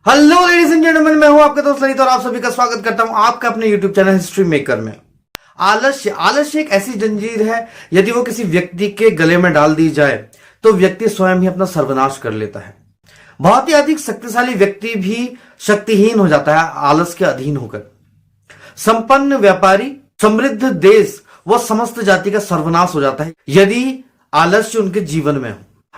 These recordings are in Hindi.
हेलो लेडीज एंड जेंटलमैन, मैं हूं आपका दोस्त ललित और आप सभी का स्वागत करता हूं आपका अपने यूट्यूब चैनल हिस्ट्री मेकर में। आलस्य एक ऐसी जंजीर है, यदि वो किसी व्यक्ति के गले में डाल दी जाए तो व्यक्ति स्वयं ही अपना सर्वनाश कर लेता है। बहुत ही अधिक शक्तिशाली व्यक्ति भी शक्तिहीन हो जाता है आलस के अधीन होकर। संपन्न व्यापारी, समृद्ध देश व समस्त जाति का सर्वनाश हो जाता है यदि आलस्य उनके जीवन में हो।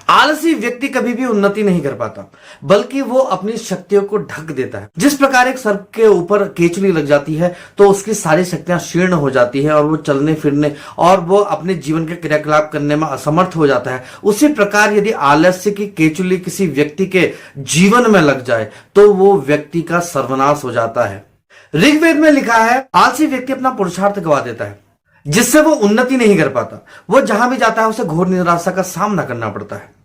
आलसी व्यक्ति कभी भी उन्नति नहीं कर पाता, बल्कि वो अपनी शक्तियों को ढक देता है। जिस प्रकार एक सर्प के ऊपर केचुली लग जाती है तो उसकी सारी शक्तियां शीर्ण हो जाती है और वो चलने फिरने और वो अपने जीवन के क्रियाकलाप करने में असमर्थ हो जाता है, उसी प्रकार यदि आलस्य की केचुली किसी व्यक्ति के जीवन में लग जाए तो वो व्यक्ति का सर्वनाश हो जाता है। ऋग्वेद में लिखा है, आलसी व्यक्ति अपना पुरुषार्थ गवा देता है, जिससे वो उन्नति नहीं कर पाता। वो जहां भी जाता है उसे घोर निराशा का सामना करना पड़ता है।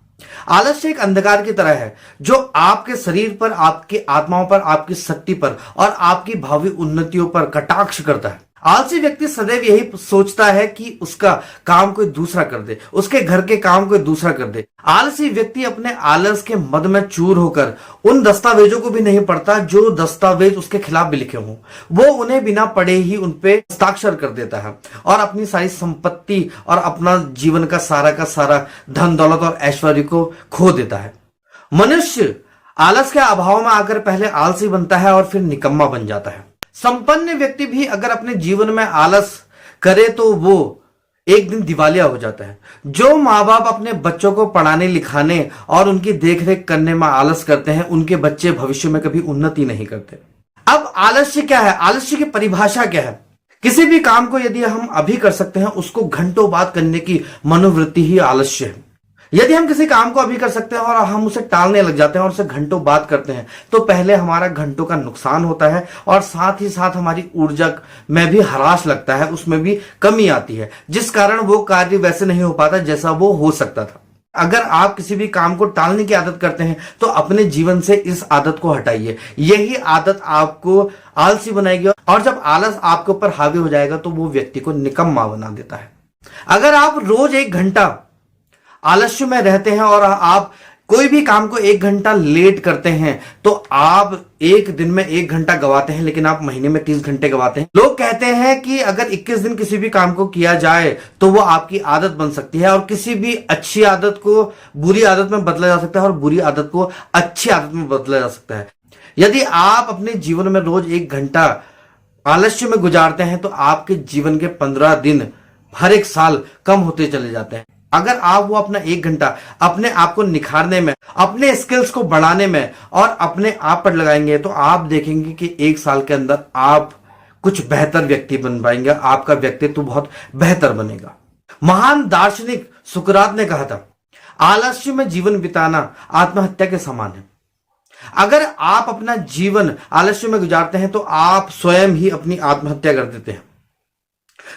आलस्य एक अंधकार की तरह है जो आपके शरीर पर, आपकी आत्माओं पर, आपकी शक्ति पर और आपकी भावी उन्नतियों पर कटाक्ष करता है। आलसी व्यक्ति सदैव यही सोचता है कि उसका काम कोई दूसरा कर दे, उसके घर के काम कोई दूसरा कर दे। आलसी व्यक्ति अपने आलस के मद में चूर होकर उन दस्तावेजों को भी नहीं पढ़ता जो दस्तावेज उसके खिलाफ भी लिखे हों। वो उन्हें बिना पढ़े ही उन पे हस्ताक्षर कर देता है और अपनी सारी संपत्ति और अपना जीवन का सारा धन दौलत और ऐश्वर्य को खो देता है। मनुष्य आलस के अभाव में आकर पहले आलसी बनता है और फिर निकम्मा बन जाता है। संपन्न व्यक्ति भी अगर अपने जीवन में आलस करे तो वो एक दिन दिवालिया हो जाता है। जो माँ बाप अपने बच्चों को पढ़ाने लिखाने और उनकी देखरेख करने में आलस करते हैं, उनके बच्चे भविष्य में कभी उन्नति नहीं करते। अब आलस्य क्या है? आलस्य की परिभाषा क्या है? किसी भी काम को यदि हम अभी कर सकते हैं, उसको घंटों बाद करने की मनोवृत्ति ही आलस्य है। यदि हम किसी काम को अभी कर सकते हैं और हम उसे टालने लग जाते हैं और उसे घंटों बाद करते हैं तो पहले हमारा घंटों का नुकसान होता है और साथ ही साथ हमारी ऊर्जा में भी ह्रास लगता है, उसमें भी कमी आती है, जिस कारण वो कार्य वैसे नहीं हो पाता जैसा वो हो सकता था। अगर आप किसी भी काम को टालने की आदत करते हैं तो अपने जीवन से इस आदत को हटाइए। यही आदत आपको आलसी बनाएगी और जब आलस आपके ऊपर हावी हो जाएगा तो वो व्यक्ति को निकम्मा बना देता है। अगर आप रोज 1 घंटा आलस्य में रहते हैं और आप कोई भी काम को 1 घंटा लेट करते हैं तो आप एक दिन में 1 घंटा गवाते हैं, लेकिन आप महीने में 30 घंटे गवाते हैं। लोग कहते हैं कि अगर 21 दिन किसी भी काम को किया जाए तो वो आपकी आदत बन सकती है और किसी भी अच्छी आदत को बुरी आदत में बदला जा सकता है और बुरी आदत को अच्छी आदत में बदला जा सकता है। यदि आप अपने जीवन में रोज 1 घंटा आलस्य में गुजारते हैं तो आपके जीवन के 15 दिन हर एक साल कम होते चले जाते हैं। अगर आप वो अपना 1 घंटा अपने आप को निखारने में, अपने स्किल्स को बढ़ाने में और अपने आप पर लगाएंगे तो आप देखेंगे कि 1 साल के अंदर आप कुछ बेहतर व्यक्ति बन पाएंगे, आपका व्यक्तित्व बहुत बेहतर बनेगा। महान दार्शनिक सुकरात ने कहा था, आलस्य में जीवन बिताना आत्महत्या के समान है। अगर आप अपना जीवन आलस्य में गुजारते हैं तो आप स्वयं ही अपनी आत्महत्या कर देते हैं।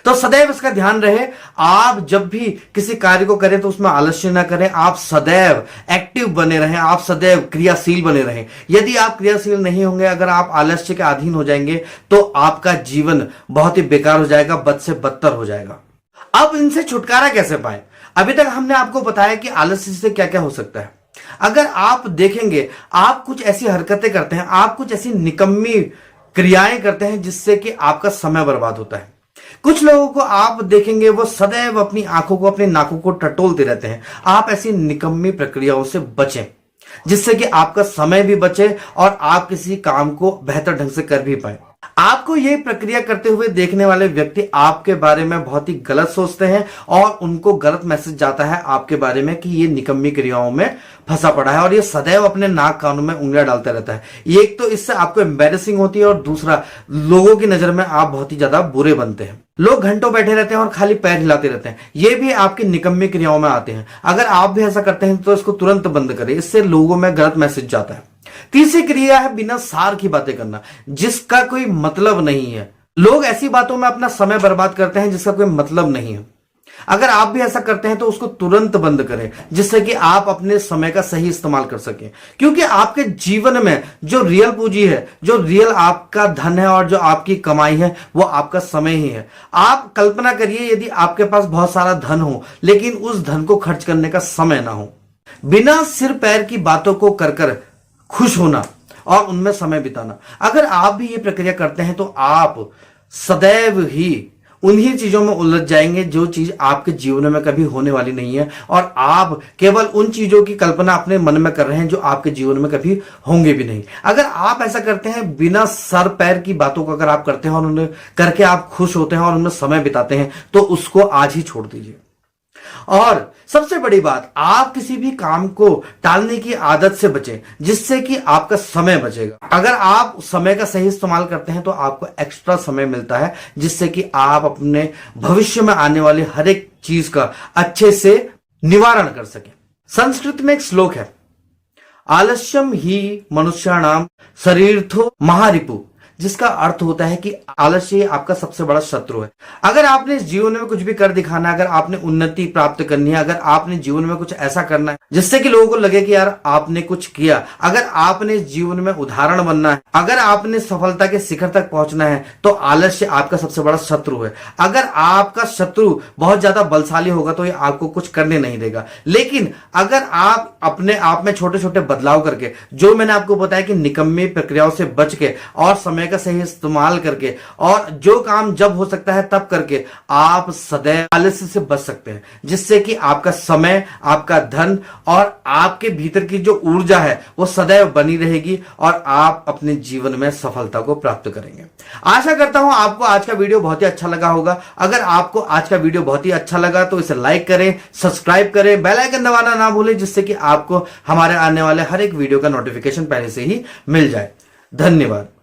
तो सदैव इसका ध्यान रहे, आप जब भी किसी कार्य को करें तो उसमें आलस्य ना करें, आप सदैव एक्टिव बने रहें, आप सदैव क्रियाशील बने रहें। यदि आप क्रियाशील नहीं होंगे, अगर आप आलस्य के अधीन हो जाएंगे तो आपका जीवन बहुत ही बेकार हो जाएगा, बद से बदतर हो जाएगा। अब इनसे छुटकारा कैसे पाए? अभी तक हमने आपको बताया कि आलस्य से क्या क्या हो सकता है। अगर आप देखेंगे, आप कुछ ऐसी हरकतें करते हैं, आप कुछ ऐसी निकम्मी क्रियाएं करते हैं जिससे कि आपका समय बर्बाद होता है। कुछ लोगों को आप देखेंगे वो सदैव अपनी आंखों को, अपने नाकों को टटोलते रहते हैं। आप ऐसी निकम्मी प्रक्रियाओं से बचें जिससे कि आपका समय भी बचे और आप किसी काम को बेहतर ढंग से कर भी पाए। आपको यह प्रक्रिया करते हुए देखने वाले व्यक्ति आपके बारे में बहुत ही गलत सोचते हैं और उनको गलत मैसेज जाता है आपके बारे में कि ये निकम्मी क्रियाओं में फंसा पड़ा है और ये सदैव अपने नाक कानों में उंगलियां डालता रहता है। एक तो इससे आपको एम्बेरसिंग होती है और दूसरा लोगों की नजर में आप बहुत ही ज्यादा बुरे बनते हैं। लोग घंटों बैठे रहते हैं और खाली पैर हिलाते रहते हैं, ये भी आपकी निकम्मी क्रियाओं में आते हैं। अगर आप भी ऐसा करते हैं तो इसको तुरंत बंद करें, इससे लोगों में गलत मैसेज जाता है। तीसरी क्रिया है बिना सार की बातें करना, जिसका कोई मतलब नहीं है। लोग ऐसी बातों में अपना समय बर्बाद करते हैं जिसका कोई मतलब नहीं है। अगर आप भी ऐसा करते हैं तो उसको तुरंत बंद करें, जिससे कि आप अपने समय का सही इस्तेमाल कर सकें। क्योंकि आपके जीवन में जो रियल पूंजी है, जो रियल आपका धन है और जो आपकी कमाई है, वो आपका समय ही है। आप कल्पना करिए, यदि आपके पास बहुत सारा धन हो लेकिन उस धन को खर्च करने का समय ना हो। बिना सिर पैर की बातों को कर खुश होना और उनमें समय बिताना। अगर आप भी ये प्रक्रिया करते हैं तो आप सदैव ही उन्हीं चीजों में उलझ जाएंगे जो चीज आपके जीवन में कभी होने वाली नहीं है, और आप केवल उन चीजों की कल्पना अपने मन में कर रहे हैं जो आपके जीवन में कभी होंगे भी नहीं। अगर आप ऐसा करते हैं, बिना सर पैर की बातों को अगर आप करते हैं और उन्हें करके आप खुश होते हैं और उनमें समय बिताते हैं, तो उसको आज ही छोड़ दीजिए। और सबसे बड़ी बात, आप किसी भी काम को टालने की आदत से बचें, जिससे कि आपका समय बचेगा। अगर आप समय का सही इस्तेमाल करते हैं तो आपको एक्स्ट्रा समय मिलता है, जिससे कि आप अपने भविष्य में आने वाली हर एक चीज का अच्छे से निवारण कर सकें। संस्कृत में एक श्लोक है, आलस्यम ही मनुष्याणाम शरीरथो महारिपु, जिसका अर्थ होता है कि आलस्य आपका सबसे बड़ा शत्रु है। अगर आपने इस जीवन में कुछ भी कर दिखाना है, अगर आपने उन्नति प्राप्त करनी है, अगर आपने जीवन में कुछ ऐसा करना है जिससे कि लोगों को लगे कि यार आपने कुछ किया, अगर आपने इस जीवन में उदाहरण बनना है, अगर आपने सफलता के शिखर तक पहुंचना है, तो आलस्य आपका सबसे बड़ा शत्रु है। अगर आपका शत्रु बहुत ज्यादा बलशाली होगा तो ये आपको कुछ करने नहीं देगा। लेकिन अगर आप अपने आप में छोटे छोटे बदलाव करके, जो मैंने आपको बताया कि निकम्मी प्रक्रियाओं से बच के और समय का सही इस्तेमाल करके और जो काम जब हो सकता है तब करके, आप सदैव आलस्य से बच सकते हैं, जिससे कि आपका समय, आपका धन और आपके भीतर की जो ऊर्जा है वो सदैव बनी रहेगी और आप अपने जीवन में सफलता को प्राप्त करेंगे। आशा करता हूं आपको आज का वीडियो बहुत ही अच्छा लगा होगा। अगर आपको आज का वीडियो बहुत ही अच्छा लगा तो इसे लाइक करें, सब्सक्राइब करें, बेल आइकन दबाना ना भूलें, जिससे कि आपको हमारे आने वाले हर एक वीडियो का नोटिफिकेशन पहले से ही मिल जाए। धन्यवाद।